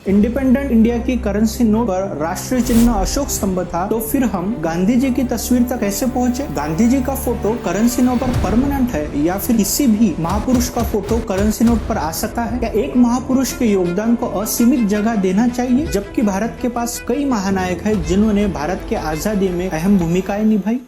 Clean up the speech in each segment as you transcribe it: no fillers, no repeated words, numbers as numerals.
Independent India की currency note पर राष्ट्रीय चिन्ह अशोक स्तंभ था, तो फिर हम गांधी जी की तस्वीर तक कैसे पहुंचे? गांधी जी का फोटो करेंसी नोट पर परमानेंट है या फिर किसी भी महापुरुष का फोटो करेंसी नोट पर आ सकता है? क्या एक महापुरुष के योगदान को असीमित जगह देना चाहिए, जबकि भारत के पास कई महानायक है जिन्होंने भारत के आजादी में अहम भूमिकाएं निभाई?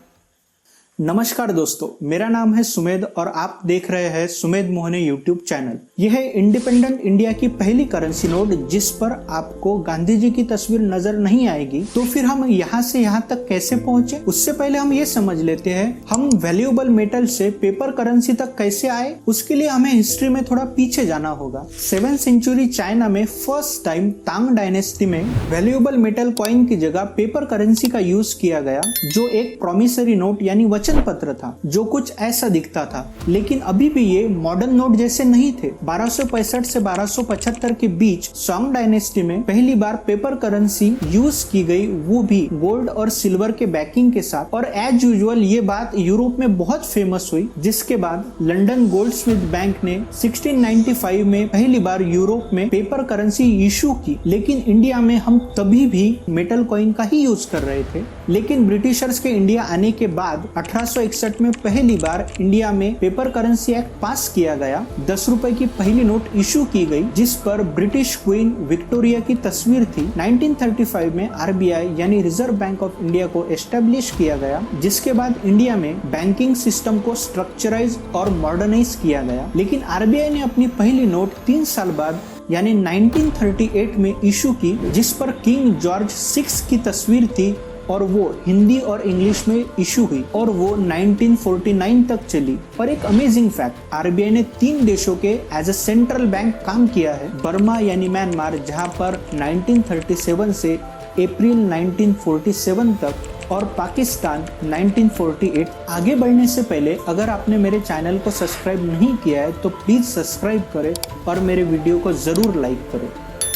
नमस्कार दोस्तों, मेरा नाम है सुमेध और आप देख रहे हैं सुमेध मोहने यूट्यूब चैनल। यह है इंडिपेंडेंट इंडिया की पहली करेंसी नोट जिस पर आपको गांधी जी की तस्वीर नजर नहीं आएगी। तो फिर हम यहाँ से यहाँ तक कैसे पहुंचे? उससे पहले हम ये समझ लेते हैं हम वैल्यूएबल मेटल से पेपर करेंसी तक कैसे आए। उसके लिए हमें हिस्ट्री में थोड़ा पीछे जाना होगा। 7th सेंचुरी चाइना में फर्स्ट टाइम तांग डायनेस्टी में वैल्यूएबल मेटल कॉइन की जगह पेपर करेंसी का यूज किया गया, जो एक प्रोमिसरी नोट यानी वचन पत्र था, जो कुछ ऐसा दिखता था। लेकिन अभी भी ये मॉडर्न नोट जैसे नहीं थे। 1265 से 1275 के बीच सोंग डायनेस्टी में पहली बार पेपर करेंसी यूज की गई, वो भी गोल्ड और सिल्वर के बैकिंग के साथ। और एज यूजुअल ये बात यूरोप में बहुत फेमस हुई, जिसके बाद लंदन गोल्डस्मिथ बैंक ने 1695 में पहली बार यूरोप में पेपर करेंसी इशू की। लेकिन इंडिया में हम तभी भी मेटल कॉइन का ही यूज कर रहे थे। लेकिन ब्रिटिशर्स के इंडिया आने के बाद 1861 में पहली बार इंडिया में पेपर करेंसी एक्ट पास किया गया। 10 रुपए की पहली नोट इशू की गई, जिस पर ब्रिटिश क्वीन विक्टोरिया की तस्वीर थी। 1935 में आरबीआई यानी रिजर्व बैंक ऑफ इंडिया को एस्टेब्लिश किया गया, जिसके बाद इंडिया में बैंकिंग सिस्टम को स्ट्रक्चराइज और मॉडर्नाइज किया गया। लेकिन आरबीआई ने अपनी पहली नोट 3 साल बाद यानी 1938 में इशू की, जिस पर किंग जॉर्ज 6 की तस्वीर थी और वो हिंदी और इंग्लिश में इशू हुई और वो 1949 तक चली। और एक अमेजिंग फैक्ट, आरबीआई ने 3 देशों के एज अ सेंट्रल बैंक काम किया है। बर्मा यानी म्यांमार, जहां पर 1937 से अप्रैल 1947 तक, और पाकिस्तान 1948। आगे बढ़ने से पहले अगर आपने मेरे चैनल को सब्सक्राइब नहीं किया है तो प्लीज सब्सक्राइब करें और मेरे वीडियो को जरूर लाइक करें।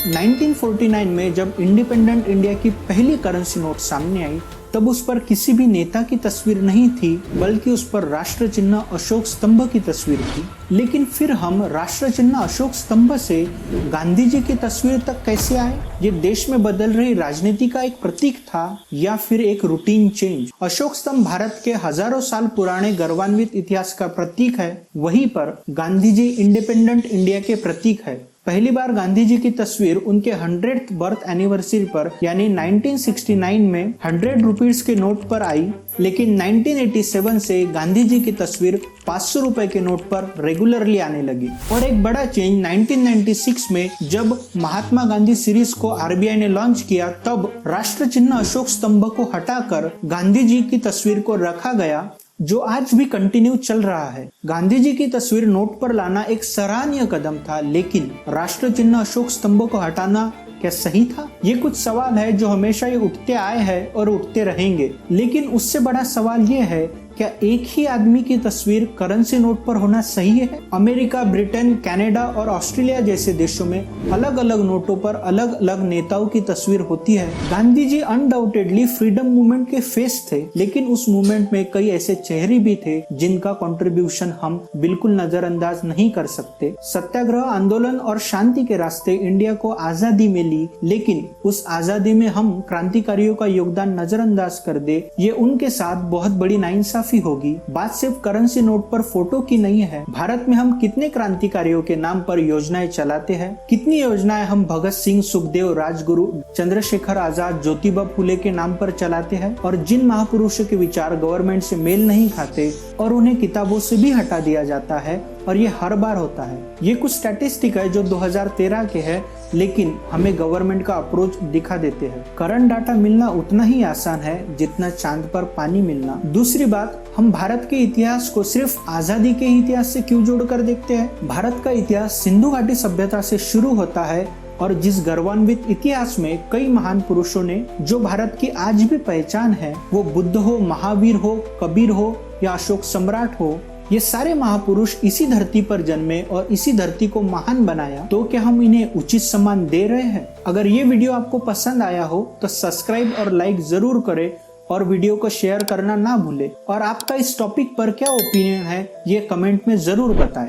1949 में जब इंडिपेंडेंट इंडिया की पहली करेंसी नोट सामने आई, तब उस पर किसी भी नेता की तस्वीर नहीं थी, बल्कि उस पर राष्ट्र चिन्ह अशोक स्तंभ की तस्वीर थी। लेकिन फिर हम राष्ट्र चिन्ह अशोक स्तंभ से गांधी जी की तस्वीर तक कैसे आए? ये देश में बदल रही राजनीति का एक प्रतीक था या फिर एक रूटीन चेंज? अशोक स्तंभ भारत के हजारों साल पुराने गौरवान्वित इतिहास का प्रतीक है, वहीं पर गांधी जी इंडिपेंडेंट इंडिया के प्रतीक है। पहली बार गांधी जी की तस्वीर उनके 100th बर्थ एनिवर्सरी पर यानी 1969 में 100 रुपीज के नोट पर आई। लेकिन 1987 से गांधी जी की तस्वीर 500 रुपए के नोट पर रेगुलरली आने लगी। और एक बड़ा चेंज 1996 में जब महात्मा गांधी सीरीज को आरबीआई ने लॉन्च किया, तब राष्ट्र चिन्ह अशोक स्तंभ को हटाकर गांधी जी की तस्वीर को रखा गया, जो आज भी कंटिन्यू चल रहा है। गांधी जी की तस्वीर नोट पर लाना एक सराहनीय कदम था, लेकिन राष्ट्र चिन्ह अशोक स्तंभ को हटाना क्या सही था? ये कुछ सवाल है जो हमेशा ही उठते आए हैं और उठते रहेंगे। लेकिन उससे बड़ा सवाल ये है, क्या एक ही आदमी की तस्वीर करेंसी नोट पर होना सही है? अमेरिका, ब्रिटेन, कनाडा और ऑस्ट्रेलिया जैसे देशों में अलग अलग नोटों पर अलग अलग नेताओं की तस्वीर होती है। Gandhi ji undoubtedly freedom movement के फेस थे, लेकिन उस मूवमेंट में कई ऐसे चेहरे भी थे जिनका कंट्रीब्यूशन हम बिल्कुल नजरअंदाज नहीं कर सकते। सत्याग्रह आंदोलन और शांति के रास्ते इंडिया को आजादी मिली, लेकिन उस आजादी में हम क्रांतिकारियों का योगदान नजरअंदाज कर दे, ये उनके साथ बहुत बड़ी नाइंसाफी होगी। बात सिर्फ करेंसी नोट पर फोटो की नहीं है। भारत में हम कितने क्रांतिकारियों के नाम पर योजनाएं चलाते हैं? कितनी योजनाएं हम भगत सिंह, सुखदेव, राजगुरु, चंद्रशेखर आजाद, ज्योतिबा फुले के नाम पर चलाते हैं? और जिन महापुरुषों के विचार गवर्नमेंट से मेल नहीं खाते और उन्हें किताबों से भी हटा दिया जाता है, और ये हर बार होता है। ये कुछ स्टैटिस्टिक है जो 2013 के है, लेकिन हमें गवर्नमेंट का अप्रोच दिखा देते हैं। करंट डाटा मिलना उतना ही आसान है जितना चांद पर पानी मिलना। दूसरी बात, हम भारत के इतिहास को सिर्फ आजादी के इतिहास से क्यों जोड़कर देखते हैं? भारत का इतिहास सिंधु घाटी सभ्यता से शुरू होता है, और जिस गौरवान्वित इतिहास में कई महान पुरुषों ने जो भारत की आज भी पहचान है, वो बुद्ध हो, महावीर हो, कबीर हो या अशोक सम्राट हो, ये सारे महापुरुष इसी धरती पर जन्मे और इसी धरती को महान बनाया। तो क्या हम इन्हें उचित सम्मान दे रहे हैं? अगर ये वीडियो आपको पसंद आया हो तो सब्सक्राइब और लाइक जरूर करें और वीडियो को शेयर करना ना भूले। और आपका इस टॉपिक पर क्या ओपिनियन है ये कमेंट में जरूर बताएं।